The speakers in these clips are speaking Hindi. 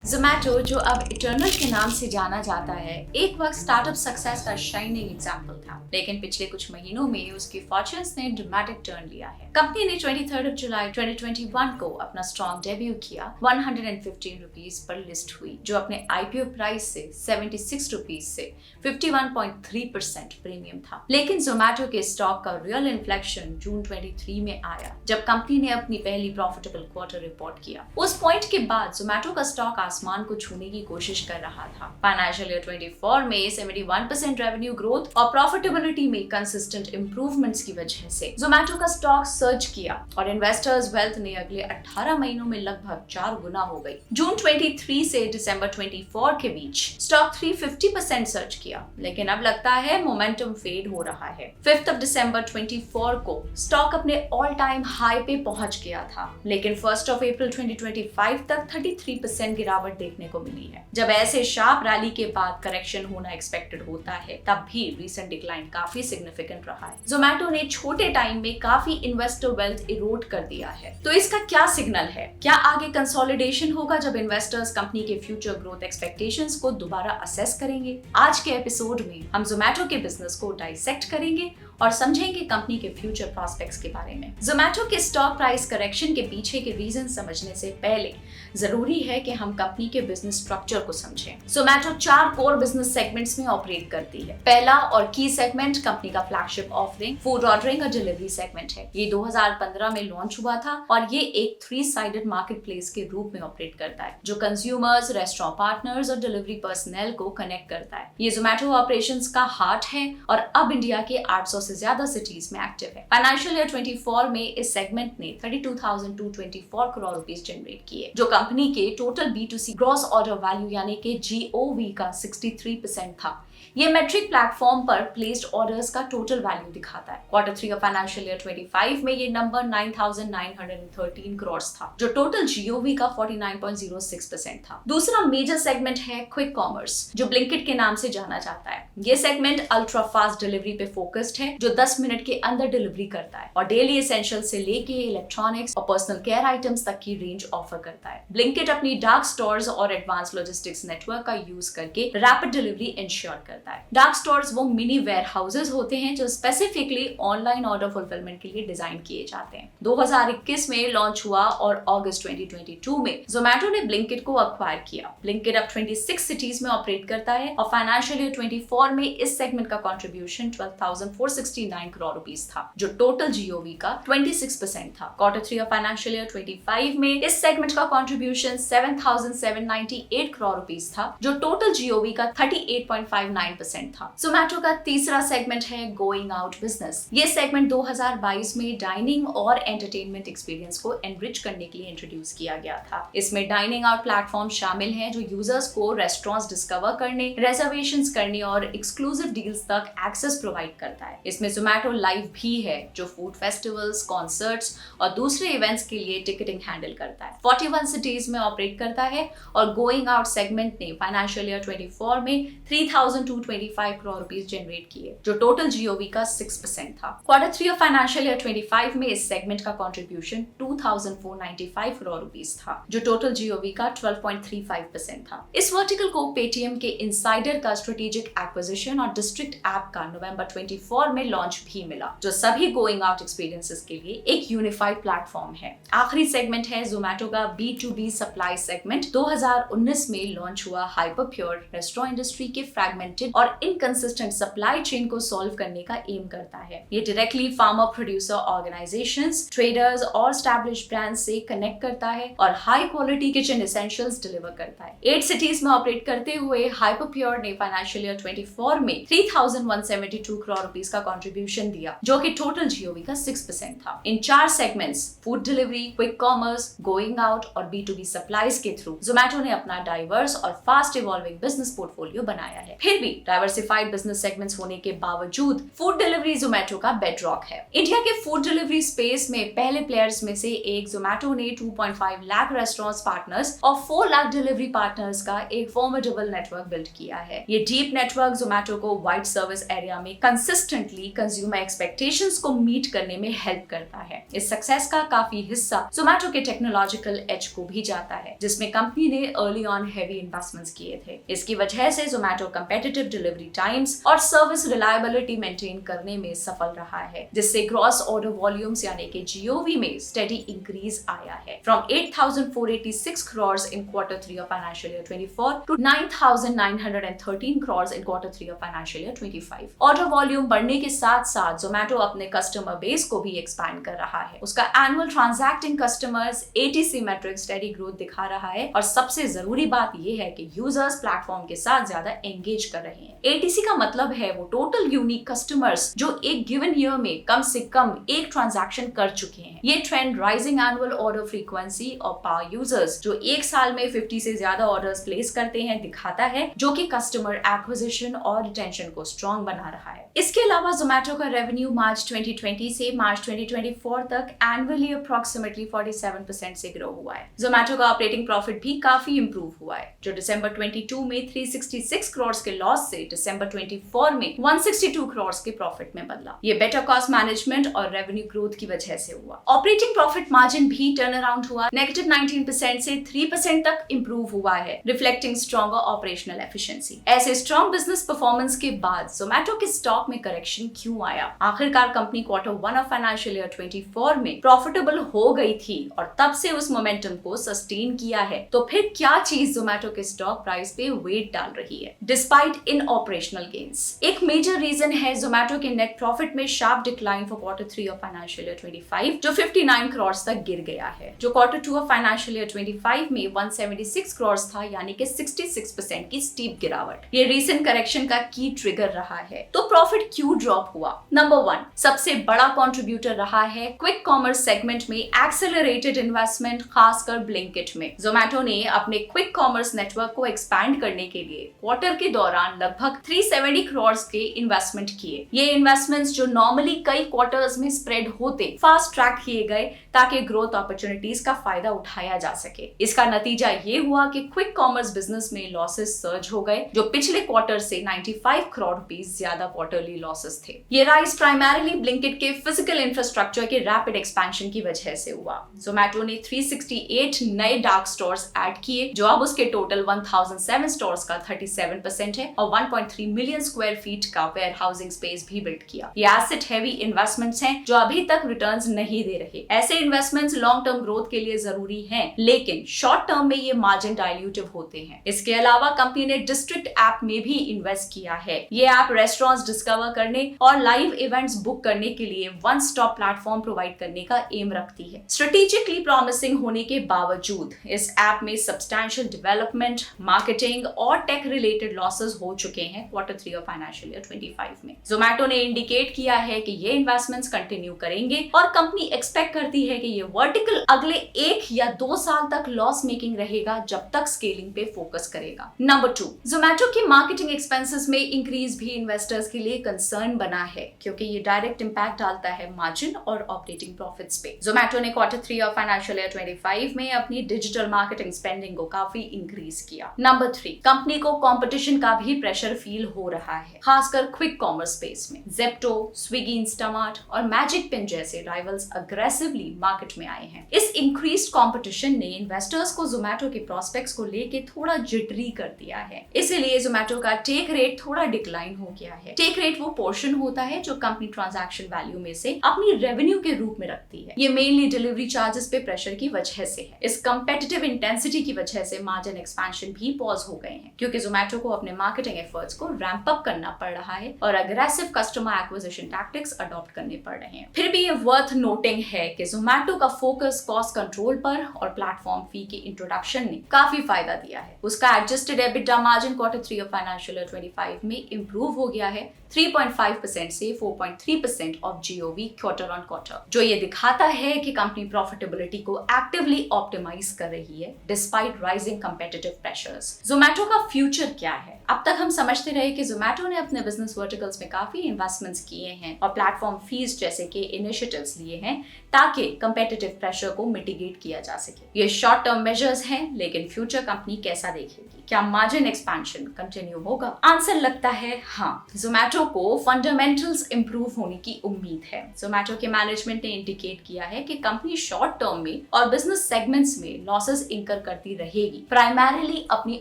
जोमैटो, जो अब इटर्नल के नाम से जाना जाता है, एक वक्त स्टार्टअप सक्सेस का शाइनिंग एग्जाम्पल था, लेकिन पिछले कुछ महीनों में उसकी फॉर्च्यून्स ने ड्रामेटिक टर्न लिया है। कंपनी ने 23 जुलाई 2021 को अपना स्ट्रॉन्ग डेब्यू किया। 115 रुपीज पर लिस्ट हुई, जो अपने आईपीओ प्राइस से 76 रुपीज से 51.3% प्रीमियम था। लेकिन जोमैटो के स्टॉक का रियल इन्फ्लेक्शन जून 23 में आया, जब कंपनी ने अपनी पहली प्रॉफिटेबल क्वार्टर रिपोर्ट किया। उस पॉइंट के बाद जोमैटो का स्टॉक आसमान को छूने की कोशिश कर रहा था। फाइनेंशियल ईयर 24 में 71% रेवेन्यू ग्रोथ और प्रॉफिटेबिलिटी में कंसिस्टेंट इंप्रूवमेंट्स की वजह से जोमैटो का स्टॉक सर्ज किया और इन्वेस्टर्स वेल्थ ने अगले 18 महीनों में लगभग 4 गुना हो गई। जून 23 से दिसंबर 24 के बीच स्टॉक 350% सर्ज किया, लेकिन अब लगता है मोमेंटम फेड हो रहा है। 5 दिसंबर 24 को स्टॉक अपने ऑल टाइम हाई पे पहुंच गया था, लेकिन 1 अप्रैल 2025 तक 33% गिरावट देखने को मिली है। जब ऐसे शार्प रैली के बाद करेक्शन होना एक्सपेक्टेड होता है, तब भी रीसेंट डिक्लाइन काफी सिग्निफिकेंट रहा है। जोमैटो ने छोटे टाइम में काफी इन्वेस्टर वेल्थ इरोड कर दिया है। तो इसका क्या सिग्नल है? क्या आगे कंसोलिडेशन होगा जब इन्वेस्टर्स कंपनी के फ्यूचर ग्रोथ एक्सपेक्टेशंस को दोबारा असेस करेंगे? आज के एपिसोड में हम जोमैटो के बिजनेस को डाइसेक्ट करेंगे और समझेंगे कंपनी के फ्यूचर प्रॉस्पेक्ट्स के बारे में। जोमैटो के स्टॉक प्राइस करेक्शन के पीछे के रीजन समझने से पहले जरूरी है कि हम कंपनी के बिजनेस स्ट्रक्चर को समझें। जोमैटो 4 कोर बिजनेस सेगमेंट्स में ऑपरेट करती है। पहला और की सेगमेंट कंपनी का फ्लैगशिप ऑफरिंग फूड ऑर्डरिंग और डिलीवरी सेगमेंट है। ये 2015 में लॉन्च हुआ था और ये एक 3-साइडेड मार्केट प्लेस के रूप में ऑपरेट करता है, जो कंज्यूमर्स, रेस्टोरेंट पार्टनर्स और डिलीवरी पर्सनल को कनेक्ट करता है। ये जोमैटो ऑपरेशंस का हार्ट है और अब इंडिया के 800 से ज्यादा सिटीज में एक्टिव है। फाइनेंशियल ईयर 24 में इस सेगमेंट ने 32,224 करोड़ रुपीस जनरेट किए, जो कंपनी के total B2C gross order value यानी कि GOV का 63% था। ये मेट्रिक प्लेटफॉर्म पर प्लेस्ड ऑर्डर्स का टोटल वैल्यू दिखाता है। क्वार्टर 3 ऑफ फाइनेंशियल ईयर 25 में ये नंबर 9,913 करोड़ था, जो टोटल GOV का 49.06% था। दूसरा मेजर सेगमेंट है क्विक कॉमर्स, जो ब्लिंकिट के नाम से जाना जाता है। ये सेगमेंट अल्ट्रा फास्ट डिलीवरी पे फोकस्ड है, जो 10 मिनट के अंदर डिलीवरी करता है और डेली एसेंशियल से लेके इलेक्ट्रॉनिक्स और पर्सनल केयर आइटम्स तक की रेंज ऑफर करता है। ब्लिंकिट अपनी डार्क स्टोर्स और एडवांस लॉजिस्टिक्स नेटवर्क का यूज करके रैपिड डिलीवरी इंश्योर करता है। डार्क स्टोर्स वो मिनी वेयर हाउसेज होते हैं जो स्पेसिफिकली ऑनलाइन ऑर्डर फुलफिलमेंट के लिए डिजाइन किए जाते हैं। 2021 में लॉन्च हुआ और अगस्त 2022 में जोमैटो ने ब्लिंकिट को अक्वायर किया। ब्लिंकिट अब 26 सिटीज में ऑपरेट करता है और फाइनेंशियल ईयर 24 में इस सेगमेंट का कंट्रीब्यूशन 12,469 करोड़ रुपीस था, जो टोटल GOV का 26% था। क्वार्टर 3 ऑफ फाइनेंशियल ईयर 25 में इस सेगमेंट का कंट्रीब्यूशन 7,798 करोड़ रुपीस था, जो टोटल GOV का 38.59% था। जोमैटो का तीसरा सेगमेंट है गोइंग आउट बिजनेस। ये सेगमेंट 2022 में डाइनिंग और एंटरटेनमेंट एक्सपीरियंस को एनरिच करने के लिए इंट्रोड्यूस किया गया था। इसमें डाइनिंग आउट प्लेटफॉर्म शामिल हैं, जो यूजर्स को रेस्टोरेंट्स डिस्कवर करने, रिजर्वेशंस करने और एक्सक्लूसिव डील्स तक एक्सेस प्रोवाइड करता है। इसमें जोमैटो लाइव भी है, जो फूड फेस्टिवल्स, कॉन्सर्ट्स और दूसरे इवेंट्स के लिए टिकटिंग हैंडल करता है। 41 सिटीज में ऑपरेट करता है और गोइंग आउट सेगमेंट ने फाइनेंशियल ईयर 24 में 3,225 करोड़ रुपीस जनरेट किए, जो टोटल GOV का 6% था। क्वार्टर 3 ऑफ फाइनेंशियल ईयर 25 में इस सेगमेंट का कंट्रीब्यूशन 2,495 करोड़ रुपीस था, जो टोटल GOV का 12.35% था। इस वर्टिकल को पेटीएम के इनसाइडर का स्ट्रेटेजिक एक्विजिशन और डिस्ट्रिक्ट ऐप का नवंबर 24 में लॉन्च भी मिला, जो सभी गोइंग आउट एक्सपीरियंसेस के लिए एक यूनिफाइड प्लेटफॉर्म है। आखिरी सेगमेंट है जोमैटो का B2B सप्लाई सेगमेंट। 2019 में लॉन्च हुआ हाइपर प्योर रेस्टोरेंट इंडस्ट्री के फ्रैगमेंटेड और इनकंसिस्टेंट सप्लाई चेन को सॉल्व करने का एम करता है। ये directly farmer producer organisations, traders और एस्टैब्लिश्ड ब्रांड्स से कनेक्ट करता है और high quality kitchen essentials deliver करता है। 8 सिटीज में ऑपरेट करते हुए हाइपर प्योर ने फाइनेंशियल ईयर 24 में 3,172 करोड़ रुपीस का कंट्रीब्यूशन दिया, जो कि टोटल GOV का 6% था। इन 4 segments food delivery, quick commerce, going out और B2B सप्लाईज के थ्रू जोमैटो ने अपना डाइवर्स और फास्ट इवॉल्विंग बिजनेस पोर्टफोलियो बनाया है। फिर भी डिलीवरी डाइवर्सिफाइड बिजनेस सेगमेंट्स होने के बावजूद फूड डिलीवरी जोमेटो का बेडरॉक है। इंडिया के फूड डिलीवरी स्पेस में पहले प्लेयर्स में से एक जोमेटो ने 2.5 लाख रेस्टोरेंट्स पार्टनर्स और 4 लाख डिलीवरी पार्टनर्स का एक फॉर्मिडेबल नेटवर्क बिल्ड किया है। ये डीप नेटवर्क जोमेटो को वाइड सर्विस एरिया में कंसिस्टेंटली कंज्यूमर एक्सपेक्टेशंस को मीट करने में हेल्प करता है। इस सक्सेस का काफी हिस्सा जोमेटो के टेक्नोलॉजिकल एज को भी जाता है, जिसमें कंपनी ने अर्ली ऑन हेवी इन्वेस्टमेंट्स किए थे। इसकी वजह से जोमेटो कंपेटिटिव डिलीवरी टाइम्स और सर्विस रिलायबिलिटी मेंटेन करने में सफल रहा है, जिससे ग्रॉस ऑर्डर वॉल्यूम्स यानी कि जीओवी में स्टेडी इंक्रीज आया है from 8,486 crores in Q3 of financial year 24 to 9,913 crores in Q3 of financial year 25। Order volume बढ़ने के साथ साथ जोमेटो अपने कस्टमर बेस को भी एक्सपैंड कर रहा है। उसका annual transacting customers ATC metric steady growth दिखा रहा है और सबसे जरूरी बात यह है कि यूजर्स प्लेटफॉर्म के साथ ज्यादा एंगेज कर रहे हैं। ATC का मतलब है वो टोटल यूनिक कस्टमर्स जो एक गिवन ईयर में कम से कम एक ट्रांजैक्शन कर चुके हैं। ये trend rising annual order frequency और पावर यूजर्स जो एक साल में 50 से ज्यादा ऑर्डर्स प्लेस करते हैं दिखाता है, जो कि कस्टमर एक्विजिशन और रिटेंशन को स्ट्रॉन्ग बना रहा है। इसके अलावा जोमेटो का रेवेन्यू मार्च 2020 से मार्च 2024 तक एनुअली अप्रॉक्सिमेटली 47% से ग्रो हुआ है। जोमेटो का ऑपरेटिंग प्रॉफिट भी काफी इंप्रूव हुआ है, जो दिसंबर 22 में 366 करोड़ के लॉस से दिसंबर 24 में 162 करोड़ के प्रॉफिट में बदला। ये बेटर कॉस्ट मैनेजमेंट और रेवेन्यू ग्रोथ की वजह से हुआ। ऑपरेटिंग प्रॉफिट मार्जिन भी टर्न अराउंड हुआ, -19% से 3% तक इंप्रूव हुआ है, रिफ्लेक्टिंग स्ट्रॉन्गर ऑपरेशनल एफिशिएंसी। ऐसे स्ट्रॉन्ग बिजनेस परफॉर्मेंस के बाद जोमेटो के स्टॉक में करेक्शन क्यों आया? आखिरकार company Q1 of financial year 24 में प्रॉफिटेबल हो गई थी और तब से उस मोमेंटम को सस्टेन किया है। तो फिर क्या चीज जोमेटो के स्टॉक प्राइस पे वेट डाल रही है डिस्पाइट इन ऑपरेशनल गेन्स? एक मेजर रीजन है जोमेटो के नेट प्रॉफिट में sharp decline for Q3 of financial year 25, जो 59 करोड़ तक गिर गया है, जो Q2 ऑफ फाइनेंशियल ईयर 25 में 176 करोड़ था, यानी कि 66% की स्टीप गिरावट। ये रीसेंट करेक्शन का की ट्रिगर रहा है। तो प्रॉफिट क्यों ड्रॉप हुआ? नंबर 1 सबसे बड़ा कंट्रीब्यूटर रहा है क्विक कॉमर्स सेगमेंट में एक्सेलरेटेड इन्वेस्टमेंट, खासकर ब्लिंकिट में। जोमेटो ने अपने क्विक कॉमर्स नेटवर्क को एक्सपैंड करने के लिए क्वार्टर के दौरान लगभग 370 करोड़ के इन्वेस्टमेंट किए। ये इन्वेस्टमेंट्स जो नॉर्मली कई क्वार्टर्स में स्प्रेड होते, फास्ट ट्रैक किए गए ताकि ग्रोथ अपॉर्चुनिटीज का फायदा उठाया जा सके। इसका नतीजा ये हुआ कि क्विक कॉमर्स बिजनेस में लॉसेस सर्ज हो गए, जो पिछले क्वार्टर से 95 करोड़ रुपीस ज्यादा क्वार्टरली लॉसेस थे। ये राइज प्राइमरीली ब्लिंकिट के फिजिकल इंफ्रास्ट्रक्चर के रैपिड एक्सपेंशन की वजह से हुआ। जोमेटो ने 368 नए डार्क स्टोर्स ऐड किए, जो अब उसके टोटल 1007 स्टोर्स का 37% है, और 1.3 मिलियन स्क्वायर फीट का वेयर हाउसिंग स्पेस भी बिल्ड किया। ये एसेट हेवी इन्वेस्टमेंट्स हैं जो अभी तक रिटर्न्स नहीं दे रहे। ऐसे इन्वेस्टमेंट्स लॉन्ग टर्म ग्रोथ के लिए जरूरी हैं, लेकिन शॉर्ट टर्म में ये मार्जिन डाइल्यूटिव होते हैं। इसके अलावा कंपनी ने डिस्ट्रिक्ट ऐप में भी इन्वेस्ट किया है। ये ऐप रेस्टोरेंट्स डिस्कवर करने और लाइव इवेंट्स बुक करने के लिए वन स्टॉप प्लेटफॉर्म प्रोवाइड करने का एम रखती है। स्ट्रेटेजिकली प्रॉमिसिंग होने के बावजूद इस ऐप में सब्सटैंशियल डेवलपमेंट, मार्केटिंग और टेक रिलेटेड लॉसेस हो चुके हैं Q3 ऑफ फाइनेंशियल ईयर 25 में। जोमेटो ने इंडिकेट किया है कि ये इन्वेस्टमेंट्स कंटिन्यू करेंगे और कंपनी एक्सपेक्ट करती है कि ये वर्टिकल अगले 1 या 2 साल तक लॉस मेकिंग रहेगा जब तक स्केलिंग पे फोकस करेगा। नंबर 2 जोमेटो की मार्केटिंग एक्सपेंसेस में इंक्रीज भी इन्वेस्टर्स के लिए कंसर्न बना है, क्योंकि ये डायरेक्ट इंपैक्ट डालता है मार्जिन और ऑपरेटिंग प्रॉफिट्स पे। जोमेटो ने Q3 ऑफ फाइनेंशियल ईयर 25 में अपनी डिजिटल मार्केटिंग स्पेंडिंग को काफी इंक्रीज किया। नंबर 3 कंपनी को कंपटीशन का भी प्रेशर फील हो रहा है, खासकर क्विक कॉमर्स स्पेस में। जेप्टो, स्विगी, इंस्टामार्ट और मैजिक पिन जैसे राइवल्स अग्रेसिवली मार्केट में आए हैं। इस इंक्रीज्ड कंपटीशन ने इन्वेस्टर्स को जोमेटो के प्रोस्पेक्ट्स को लेके थोड़ा जिटरी कर दिया है। इसीलिए जोमेटो का टेक रेट थोड़ा डिक्लाइन हो गया है। टेक रेट वो पोर्शन होता है जो कंपनी ट्रांजैक्शन वैल्यू में से अपनी रेवेन्यू के रूप में रखती है। ये मेनली डिलीवरी चार्जेस पे प्रेशर की वजह से है। इस कंपेटिटिव इंटेंसिटी की वजह से मार्जिन एक्सपेंशन भी पॉज हो गए हैं, क्योंकि जोमेटो को अपने मार्केटिंग एफर्ट्स को रैंप अप करना पड़ रहा है और aggressive customer acquisition tactics adopt करने पड़ रहे हैं। फिर भी ये वर्थ नोटिंग है कि जोमेटो का फोकस कॉस्ट कंट्रोल पर और प्लेटफॉर्म फी के इंट्रोडक्शन ने काफी फायदा दिया है। उसका adjusted EBITDA margin Q3 of financial year 25 में इंप्रूव हो गया है 3.5% से 4.3% of GOV quarter on quarter, जो ये दिखाता है कि कंपनी प्रॉफिटेबिलिटी को एक्टिवली ऑप्टिमाइज कर रही है despite rising competitive pressures. Zomato का फ्यूचर क्या है? अब तक हम समझते रहे कि जोमेटो ने अपने बिजनेस वर्टिकल्स में काफी इन्वेस्टमेंट्स किए हैं और प्लेटफॉर्म फीस जैसे के इनिशिएटिव्स लिए हैं ताकि कंपेटिटिव प्रेशर को मिटिगेट किया जा सके। ये शॉर्ट टर्म मेजर्स हैं, लेकिन फ्यूचर कंपनी कैसा देखेगी? क्या मार्जिन एक्सपेंशन कंटिन्यू होगा? आंसर लगता है हाँ। जोमेटो को फंडामेंटल्स इंप्रूव होने की उम्मीद है। जोमेटो के मैनेजमेंट ने इंडिकेट किया है कि कंपनी शॉर्ट टर्म में और बिजनेस सेगमेंट्स में लॉसेस इंकर करती रहेगी, प्राइमरीली अपनी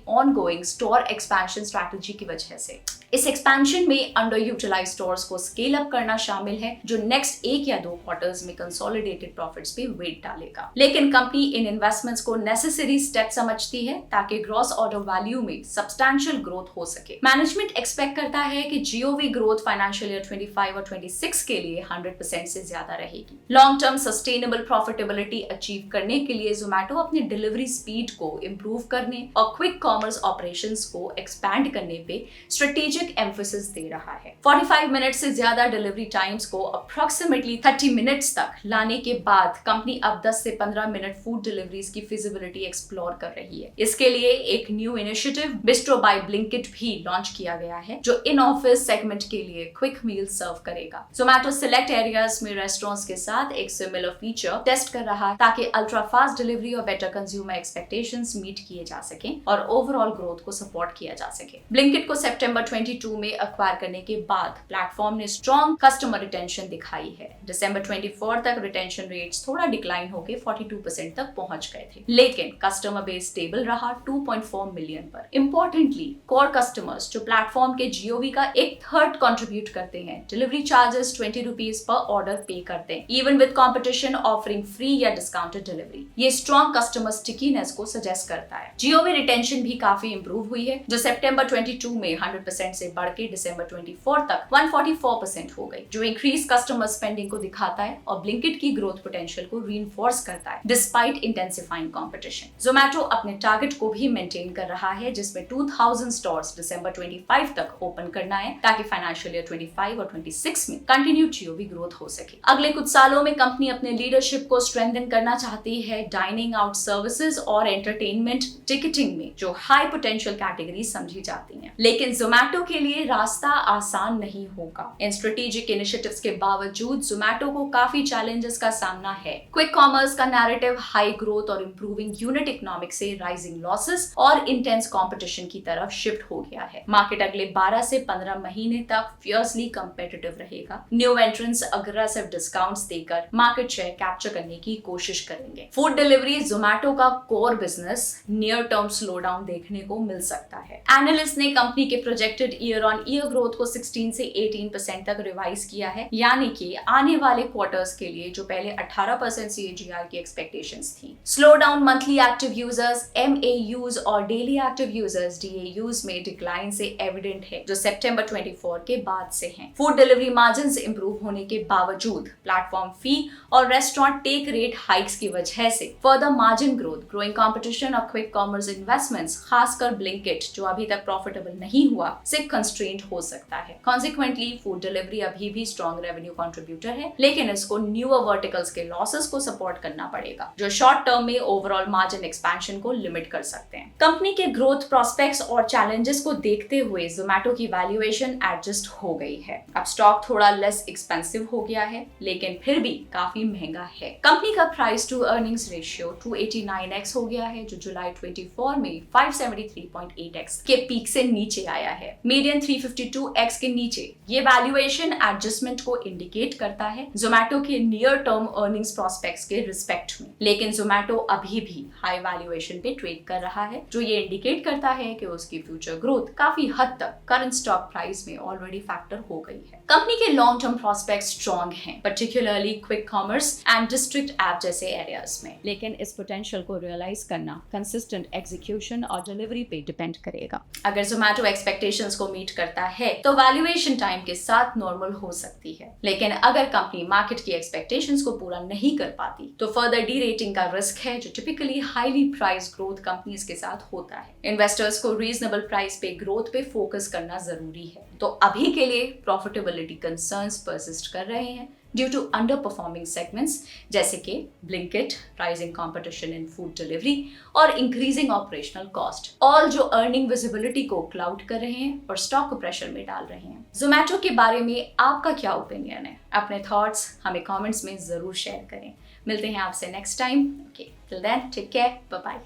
ऑनगोइंग स्टोर एक्सपेंशन स्ट्रैटेजी की वजह से। इस एक्सपेंशन में अंडर यूटिलाइज स्टोर्स को स्केल अप करना शामिल है, जो नेक्स्ट 1 या 2 क्वार्टर्स में कंसोलिडेटेड प्रॉफिट्स पे वेट डालेगा। लेकिन कंपनी इन इन्वेस्टमेंट्स को नेसेसरी स्टेप समझती है ताकि ग्रॉस ऑर्डर वैल्यू में सब्सटैंशियल ग्रोथ हो सके। मैनेजमेंट एक्सपेक्ट करता है कि जीओवी ग्रोथ फाइनेंशियल ईयर 25 और 26 के लिए 100% से ज्यादा रहेगी। Long term sustainable profitability achieve करने के लिए जोमेटो अपनी डिलीवरी स्पीड को इंप्रूव करने और क्विक कॉमर्स ऑपरेशंस को एक्सपैंड करने पे स्ट्रेटेजिक एम्फेसिस दे रहा है। 45 मिनट से ज्यादा डिलीवरी टाइम्स को अप्रोक्सीमेटली 30 मिनट्स तक लाने के बाद कंपनी अब 10 से 15 मिनट फूड डिलीवरीज की फिजिबिलिटी एक्सप्लोर कर रही है। इसके लिए एक new initiative Bistro by Blinkit भी लॉन्च किया गया है, जो इन ऑफिस सेगमेंट के लिए क्विक मील सर्व करेगा। जोमेटो सिलेक्ट एरियाज में रेस्टोरेंट्स के साथ एक सिमिलर फीचर टेस्ट कर रहा है ताकि अल्ट्रा फास्ट डिलीवरी और बेटर कंज्यूमर एक्सपेक्टेशंस मीट किए जा सकें और ओवरऑल ग्रोथ को सपोर्ट किया जा सके। ब्लिंकिट को सितंबर 22 में एक्वायर करने के बाद प्लेटफॉर्म ने स्ट्रॉन्ग कस्टमर रिटेंशन दिखाई है। दिसंबर 24 तक रिटेंशन रेट्स थोड़ा डिक्लाइन होकर 42% तक पहुंच गए थे, लेकिन कस्टमर बेस स्टेबल रहा 2.4 मिलियन पर। इंपॉर्टेंटली कोर कस्टमर्स जो प्लेटफॉर्म के जीओवी का 1/3 कंट्रीब्यूट करते हैं, delivery charges 20 rupees per order पे करते हैं, even with competition offering free या डिस्काउंटेड डिलीवरी। ये स्ट्रॉन्ग कस्टमर स्टिकीनेस को सजेस्ट करता है। जीओवी रिटेंशन भी काफी इंप्रूव हुई है, जो सितंबर 22 में 100% से बढ़ के दिसंबर 24 तक 144% हो गई, जो इंक्रीज कस्टमर स्पेंडिंग को दिखाता है और ब्लिंकिट की ग्रोथ पोटेंशियल को रीइंफोर्स करता है डिस्पाइट इंटेंसिफाइंग कंपटीशन। जोमेटो अपने टारगेट को भी मेंटेन कर रहा है, जिसमें 2000 स्टोर्स दिसंबर 25 तक ओपन करना है ताकि फाइनेंशियल ईयर 25 और 26 में कंटिन्यू जीओवी ग्रोथ हो सके। अगले कुछ सालों में कंपनी अपने लीडरशिप को स्ट्रेंथन करना चाहती है डाइनिंग आउट सर्विसेज और एंटरटेनमेंट टिकटिंग में, जो हाई पोटेंशियल कैटेगरी समझी जाती हैं। लेकिन जोमेटो के लिए रास्ता आसान नहीं होगा। इन स्ट्रेटेजिक इनिशिएटिव्स के बावजूद जोमेटो को काफी चैलेंजेस का सामना है। क्विक कॉमर्स का नैरेटिव हाई ग्रोथ और इंप्रूविंग यूनिट इकोनॉमिक्स से राइजिंग लॉसेस और इंटेंस कंपटीशन की तरफ शिफ्ट हो गया है। मार्केट अगले 12 से 15 महीने तक फियर्सली कंपेटिटिव रहेगा। न्यू एंट्रेंट्स अग्रेसिव डिस्काउंट्स देकर मार्केट शेयर कैप्चर करने की कोशिश करेंगे। फूड डिलीवरी जोमेटो का core business near term slow down देखने को मिल सकता है। एनालिस्ट ने कंपनी के projected year on year growth को 16 से 18% तक रिवाइज किया है, यानी कि आने वाले क्वार्टर्स के लिए जो पहले 18% सीएजीआर की एक्सपेक्टेशंस थी। Slow down monthly active users, MAUs और डेली एक्टिव यूजर्स डीएयूज में डिक्लाइन से एविडेंट है, जो सितंबर 24 के बाद से हैं। फूड डिलीवरी मार्जिन्स इंप्रूव होने के बावजूद प्लेटफॉर्म फी और रेस्टोरेंट टेक रेट हाइक्स की वजह से further margin growth, growing competition और क्विक कॉमर्स इन्वेस्टमेंट्स, खासकर ब्लिंकिट जो अभी तक प्रॉफिटेबल नहीं हुआ, से कंस्ट्रेंट हो सकता है। कॉन्सिक्वेंटली फूड डिलीवरी अभी भी स्ट्रॉन्ग रेवेन्यू कंट्रीब्यूटर है, लेकिन इसको न्यूअर वर्टिकल्स के लॉसेस को सपोर्ट करना पड़ेगा, जो शॉर्ट टर्म में ओवरऑल मार्जिन एक्सपेंशन को लिमिट कर सकते हैं। कंपनी के ग्रोथ प्रोस्पेक्ट्स और चैलेंजेस को देखते हुए जोमेटो की वैल्यूएशन एडजस्ट हो गई है। अब स्टॉक थोड़ा लेस एक्सपेंसिव हो गया है, लेकिन फिर भी काफी महंगा है। कंपनी का price to earnings ratio 289x हो गया है, जो जुलाई 24 में 573.8x के पीक से नीचे आया है। मीडियन 352x के नीचे। ये वैल्यूएशन एडजस्टमेंट को इंडिकेट करता है जोमेटो के नियर टर्म अर्निंग्स प्रोस्पेक्ट्स के रिस्पेक्ट में, लेकिन जोमेटो अभी भी हाई वैल्यूएशन पे ट्रेड कर रहा है, जो ये इंडिकेट करता है कि उसकी फ्यूचर ग्रोथ काफी हद तक करंट स्टॉक प्राइस में ऑलरेडी फैक्टर हो गई है। कंपनी के लॉन्ग टर्म प्रोस्पेक्ट्स स्ट्रॉन्ग हैं, particularly quick commerce and district app जैसे एरियाज में, लेकिन इस पोटेंशियल को रियलाइज करना कंसिस्टेंट एग्जीक्यूशन और डिलीवरी पे डिपेंड करेगा। अगर जोमेटो एक्सपेक्टेशंस को मीट करता है तो वैल्यूएशन टाइम के साथ नॉर्मल हो सकती है, लेकिन अगर कंपनी मार्केट की एक्सपेक्टेशंस को पूरा नहीं कर पाती तो फर्दर डी रेटिंग का रिस्क है, जो typically highly price growth companies के साथ होता है। इन्वेस्टर्स को रीजनेबल प्राइस पे ग्रोथ पे फोकस करना जरूरी है। तो अभी के लिए प्रॉफिटेबिलिटी कंसर्न्स परसिस्ट कर रहे हैं, due to underperforming segments जैसे कि Blinkit, rising competition in food delivery और इंक्रीजिंग ऑपरेशनल कॉस्ट, ऑल जो अर्निंग विजिबिलिटी को क्लाउड कर रहे हैं और स्टॉक को प्रेशर में डाल रहे हैं। जोमैटो के बारे में आपका क्या ओपिनियन है? अपने थॉट्स हमें कमेंट्स में जरूर शेयर करें। मिलते हैं आपसे next time. Okay, till then take care, bye bye.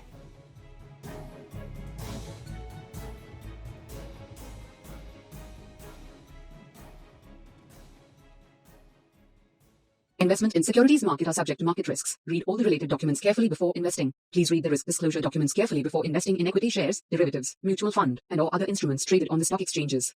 Investment in securities market are subject to market risks. Read all the related documents carefully before investing. Please read the risk disclosure documents carefully before investing in equity shares, derivatives, mutual fund, and or other instruments traded on the stock exchanges.